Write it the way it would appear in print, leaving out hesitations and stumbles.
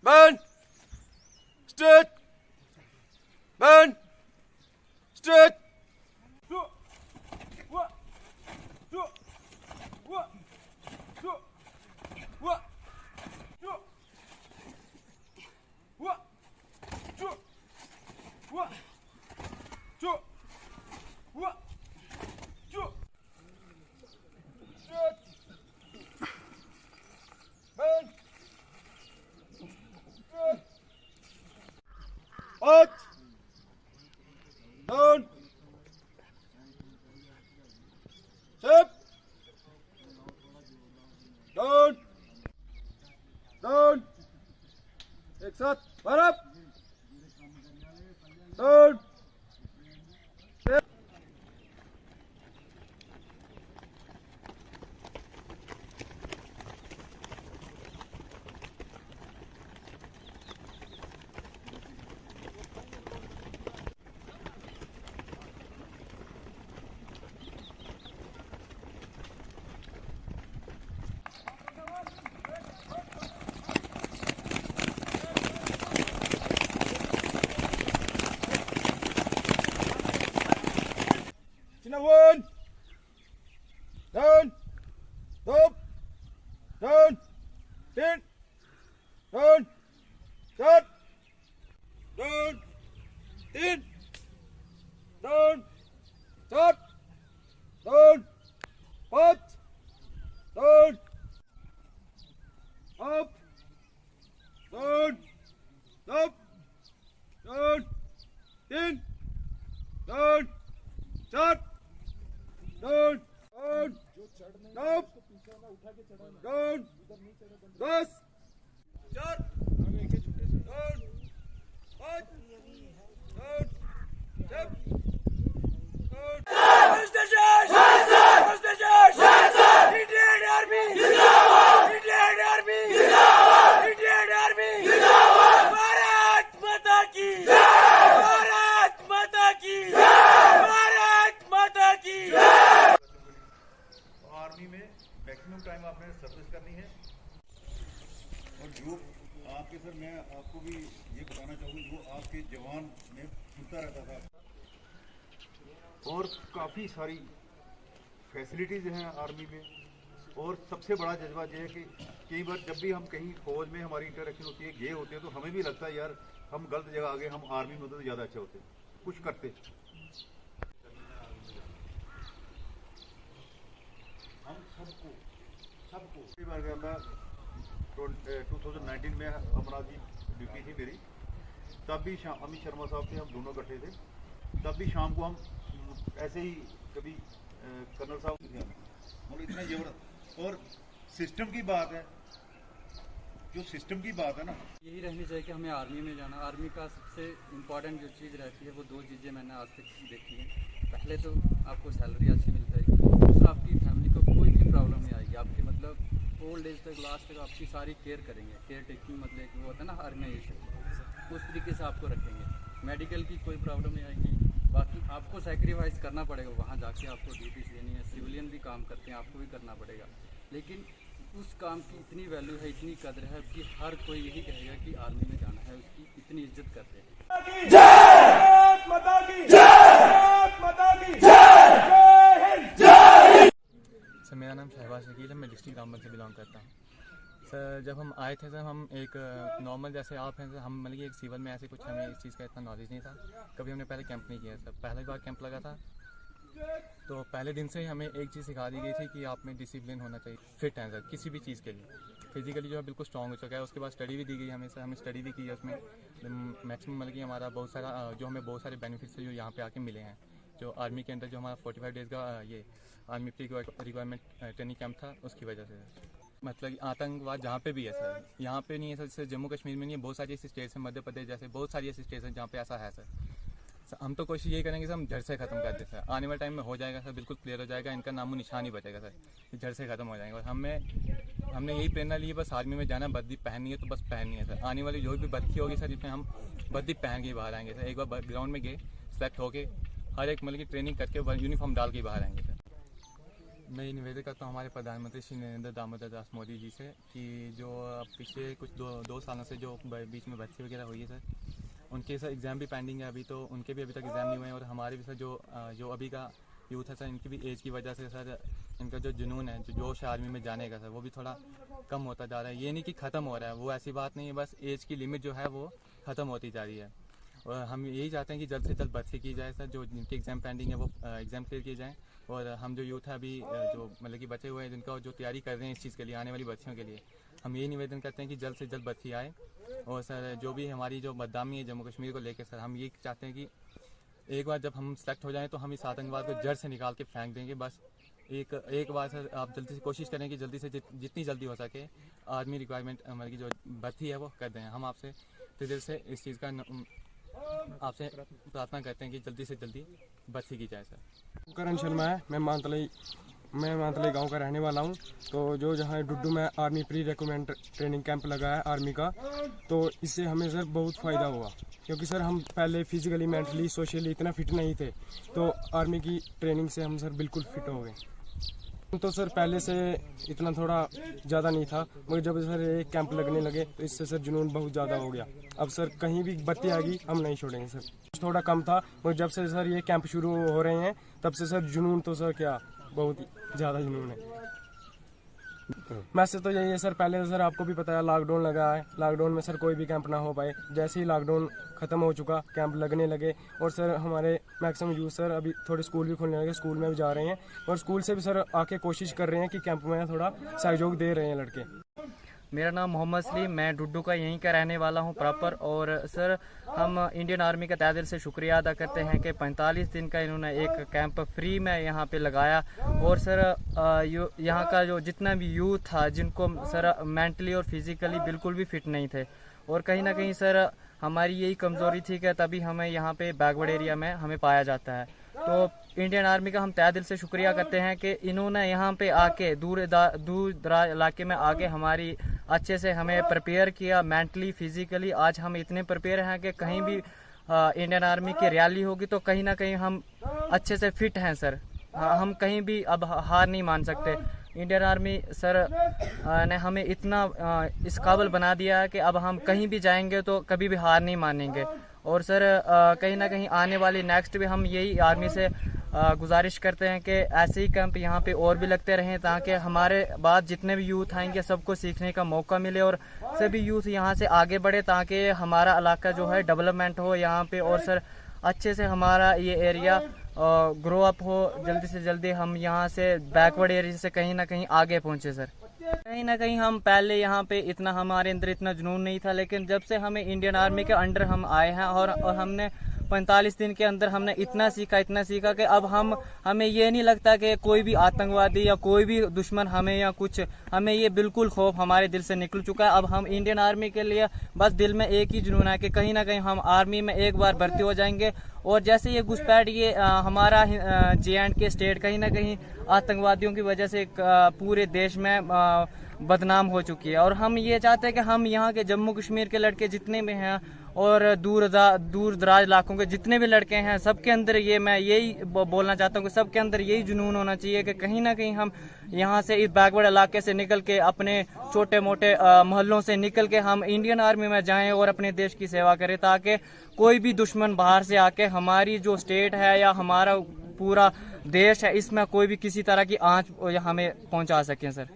Man! Straight! Man! Straight! Out! Down! Step! Down! Down! एक साथ बराबर! Down! Step! One, down, up, down, in, down, shut, down, in, down, shut, down, punch, down, up, down, up, down, in, down, shut. Down, down, down, down, 10, 4, down, 5, down, step, down. Indian Army, Indian Army, Indian Army, Bharat Mata ki, Bharat Mata ki, Bharat Mata ki. Army में maximum time आपने service करनी है और जो आपके sir मैं आपको भी ये बताना चाहूँगा जो आपके जवान में सुनता रहता था और काफ़ी सारी फैसिलिटीज़ हैं आर्मी में। और सबसे बड़ा जज्बा ये है कि कई बार जब भी हम कहीं फौज में हमारी इंटरेक्शन होती है गए होते हैं तो हमें भी लगता है यार हम गलत जगह आ गए, हम आर्मी में होते तो ज़्यादा अच्छे होते कुछ करते। हम सबको कई बार गया था 2019 में अमरनाथ की ड्यूटी थी मेरी, तब भी अमित शर्मा साहब थे, हम दोनों इकट्ठे थे। तब भी शाम को हम ऐसे ही कभी कर्नल साहब मतलब इतना जबरदस्त। और सिस्टम की बात है, जो सिस्टम की बात है ना यही रहनी चाहिए कि हमें आर्मी में जाना। आर्मी का सबसे इम्पॉर्टेंट जो चीज़ रहती है वो दो चीज़ें मैंने आज तक देखी हैं। पहले तो आपको सैलरी अच्छी मिल जाएगी, दूसरा आपकी फैमिली को कोई भी प्रॉब्लम नहीं आएगी। आपकी मतलब ओल्ड एज तक लास्ट तक आपकी सारी केयर करेंगे। केयर टेकिंग मतलब वो होता है ना ऑर्गेनाइजेशन, उस तरीके से आपको रखेंगे। मेडिकल की कोई प्रॉब्लम नहीं आएगी। बाकी आपको सेक्रीफाइस करना पड़ेगा, वहाँ जाके आपको ड्यूटीज देनी है। सिविलियन भी काम करते हैं, आपको भी करना पड़ेगा, लेकिन उस काम की इतनी वैल्यू है, इतनी कदर है कि हर कोई यही कहेगा कि आर्मी में जाना है, उसकी इतनी इज्जत करते हैं। सर मेरा नाम शहबाज शकील है, मैं डिस्ट्रिक्ट रामबन से बिलोंग करता हूँ। सर जब हम आए थे सर हम एक नॉर्मल जैसे आप हैं सर, हम मतलब एक सिविल में ऐसे कुछ हमें इस चीज़ का इतना नॉलेज नहीं था, कभी हमने पहले कैंप नहीं किया सर। पहली बार कैंप लगा था तो पहले दिन से ही हमें एक चीज़ सिखा दी गई थी कि आप में डिसिप्लिन होना चाहिए, फिट हैं सर किसी भी चीज़ के लिए। फिजिकली जो है बिल्कुल स्ट्रॉन्ग हो चुका है। उसके बाद स्टडी भी दी गई हमें सर, हमें स्टडी भी की है उसमें मैक्सिमम मतलब कि हमारा बहुत सारा जो हमें बहुत सारे बेनिफिट्स जो यहाँ पे आके मिले हैं। जो आर्मी के अंदर जो हमारा 45 डेज़ का ये army pre requirement training camp था उसकी वजह से मतलब कि आतंकवाद जहाँ पे भी है सर, यहाँ पे नहीं है सर। जैसे जम्मू कश्मीर में नहीं है, बहुत सारी ऐसी स्टेट्स हैं, मध्य प्रदेश जैसे बहुत सारी ऐसी स्टेट्स हैं जहाँ पे ऐसा है सर। हम तो कोशिश यही करेंगे सर हम जड़ से ख़त्म कर दें सर। आने वाले टाइम में हो जाएगा सर, बिल्कुल क्लियर हो जाएगा, इनका नामो निशान ही बचेगा सर, जड़ से ख़त्म हो जाएंगे। और हमने यही प्रेरणा ली है, बस आर्मी में जाना, वर्दी पहननी है तो बस पहननी है सर। आने वाली जो भी भर्ती होगी सर जिसमें हम वर्दी पहन के बाहर आएंगे सर। एक बार ग्राउंड में गए, सेलेक्ट होके हर एक मतलब की ट्रेनिंग करके यूनिफॉर्म डाल के बाहर आएंगे सर। मैं ये निवेदन करता हूँ हमारे प्रधानमंत्री श्री नरेंद्र दामोदर दास मोदी जी से कि जो अब पिछले कुछ दो सालों से जो बीच में भर्ती वगैरह हुई है सर, उनके सर एग्ज़ाम भी पेंडिंग है अभी, तो उनके भी अभी तक एग्ज़ाम नहीं हुए हैं। और हमारे भी सर जो अभी का यूथ है सर, इनकी भी एज की वजह से सर इनका जो जुनून है, जो जोश है आर्मी में जाने का सर, वो भी थोड़ा कम होता जा रहा है। ये नहीं कि ख़त्म हो रहा है, वो ऐसी बात नहीं है, बस एज की लिमिट जो है वो ख़त्म होती जा रही है। और हम यही चाहते हैं कि जल्द से जल्द भर्ती की जाए सर, जो जिनके एग्ज़ाम पेंडिंग है वो एग्ज़ाम क्लियर किए जाएँ। और हम जो यूथ है अभी जो मतलब कि बचे हुए हैं, जिनका जो तैयारी कर रहे हैं इस चीज़ के लिए, आने वाली भर्तियों के लिए, हम यही निवेदन करते हैं कि जल्द से जल्द भर्ती आए। और सर जो भी हमारी जो बदनामी है जम्मू कश्मीर को लेकर सर, हम ये चाहते हैं कि एक बार जब हम सेलेक्ट हो जाएं तो हम इस आतंकवाद को जड़ से निकाल के फेंक देंगे। बस एक बार सर आप जल्दी से कोशिश करें कि जल्दी से जितनी जल्दी हो सके आर्मी रिक्वायरमेंट मतलब की जो भर्ती है वो कर दें। हम आपसे दिल से इस चीज़ का आपसे प्रार्थना करते हैं कि जल्दी से जल्दी भर्ती की जाए सर। करण शर्मा है, मैं मानतलाई गांव का रहने वाला हूं। तो जो जहां डुड्डू में army pre recruitment training camp लगा है आर्मी का, तो इससे हमें सर बहुत फ़ायदा हुआ, क्योंकि सर हम पहले फिजिकली मेंटली सोशली इतना फिट नहीं थे, तो आर्मी की ट्रेनिंग से हम सर बिल्कुल फिट हो गए। तो सर पहले से इतना थोड़ा ज़्यादा नहीं था, मगर जब सर ये कैंप लगने लगे तो इससे सर जुनून बहुत ज़्यादा हो गया। अब सर कहीं भी भर्ती आएगी हम नहीं छोड़ेंगे सर। थोड़ा कम था, मगर जब से सर ये कैंप शुरू हो रहे हैं तब से सर जुनून तो सर क्या बहुत ही ज़्यादा जुनून है। मैसेज तो यही है सर, पहले तो सर आपको भी पता है लॉकडाउन लगा है, लॉकडाउन में सर कोई भी कैंप ना हो पाए। जैसे ही लॉकडाउन ख़त्म हो चुका, कैंप लगने लगे, और सर हमारे मैक्सिमम यूथ सर अभी थोड़े स्कूल भी खुलने लगे, स्कूल में भी जा रहे हैं, और स्कूल से भी सर आके कोशिश कर रहे हैं कि कैंप में थोड़ा सहयोग दे रहे हैं लड़के। मेरा नाम मोहम्मद सलीम, मैं डुड्डू का यहीं का रहने वाला हूं प्रॉपर। और सर हम इंडियन आर्मी का तहे दिल से शुक्रिया अदा करते हैं कि 45 दिन का इन्होंने एक कैंप फ्री में यहाँ पे लगाया। और सर यहाँ का जो जितना भी यूथ था, जिनको सर मेंटली और फिजिकली बिल्कुल भी फिट नहीं थे, और कहीं ना कहीं सर हमारी यही कमज़ोरी थी कि तभी हमें यहाँ पे बैकवर्ड एरिया में हमें पाया जाता है। तो इंडियन आर्मी का हम तहे दिल से शुक्रिया करते हैं कि इन्होंने यहाँ पे आके दूर दराज इलाके में आके हमारी अच्छे से हमें प्रिपेयर किया मेंटली फिजिकली। आज हम इतने प्रिपेयर हैं कि कहीं भी इंडियन आर्मी की रैली होगी तो कहीं ना कहीं हम अच्छे से फिट हैं सर। हम कहीं भी अब हार नहीं मान सकते। इंडियन आर्मी सर ने हमें इतना इस काबिल बना दिया है कि अब हम कहीं भी जाएंगे तो कभी भी हार नहीं मानेंगे। और सर कहीं ना कहीं आने वाली नेक्स्ट भी हम यही आर्मी से गुजारिश करते हैं कि ऐसे ही कैंप यहाँ पे और भी लगते रहें, ताकि हमारे बाद जितने भी यूथ आएंगे सबको सीखने का मौका मिले और सभी यूथ यहाँ से आगे बढ़े, ताकि हमारा इलाका जो है डेवलपमेंट हो यहाँ पे, और सर अच्छे से हमारा ये एरिया ग्रो अप हो। जल्दी से जल्दी हम यहाँ से बैकवर्ड एरिया से कहीं ना कहीं आगे पहुँचे सर। कहीं ना कहीं हम पहले यहाँ पे इतना हमारे अंदर इतना जुनून नहीं था, लेकिन जब से हमें इंडियन आर्मी के अंडर हम आए हैं और हमने 45 दिन के अंदर हमने इतना सीखा कि अब हमें ये नहीं लगता कि कोई भी आतंकवादी या कोई भी दुश्मन हमें या कुछ, हमें ये बिल्कुल खौफ हमारे दिल से निकल चुका है। अब हम इंडियन आर्मी के लिए बस दिल में एक ही जुनून है कि कहीं ना कहीं हम आर्मी में एक बार भर्ती हो जाएंगे। और जैसे ये घुसपैठ ये हमारा J&K स्टेट कहीं ना कहीं आतंकवादियों की वजह से पूरे देश में बदनाम हो चुकी है, और हम ये चाहते हैं कि हम यहाँ के जम्मू कश्मीर के लड़के जितने भी हैं और दूर दराज इलाकों के जितने भी लड़के हैं, सबके अंदर ये मैं यही बोलना चाहता हूँ कि सबके अंदर यही जुनून होना चाहिए कि कहीं ना कहीं हम यहाँ से इस बैकवर्ड इलाके से निकल के अपने छोटे मोटे मोहल्लों से निकल के हम इंडियन आर्मी में जाएं और अपने देश की सेवा करें, ताकि कोई भी दुश्मन बाहर से आके हमारी जो स्टेट है या हमारा पूरा देश है इसमें कोई भी किसी तरह की आंच हमें पहुँचा सकें सर।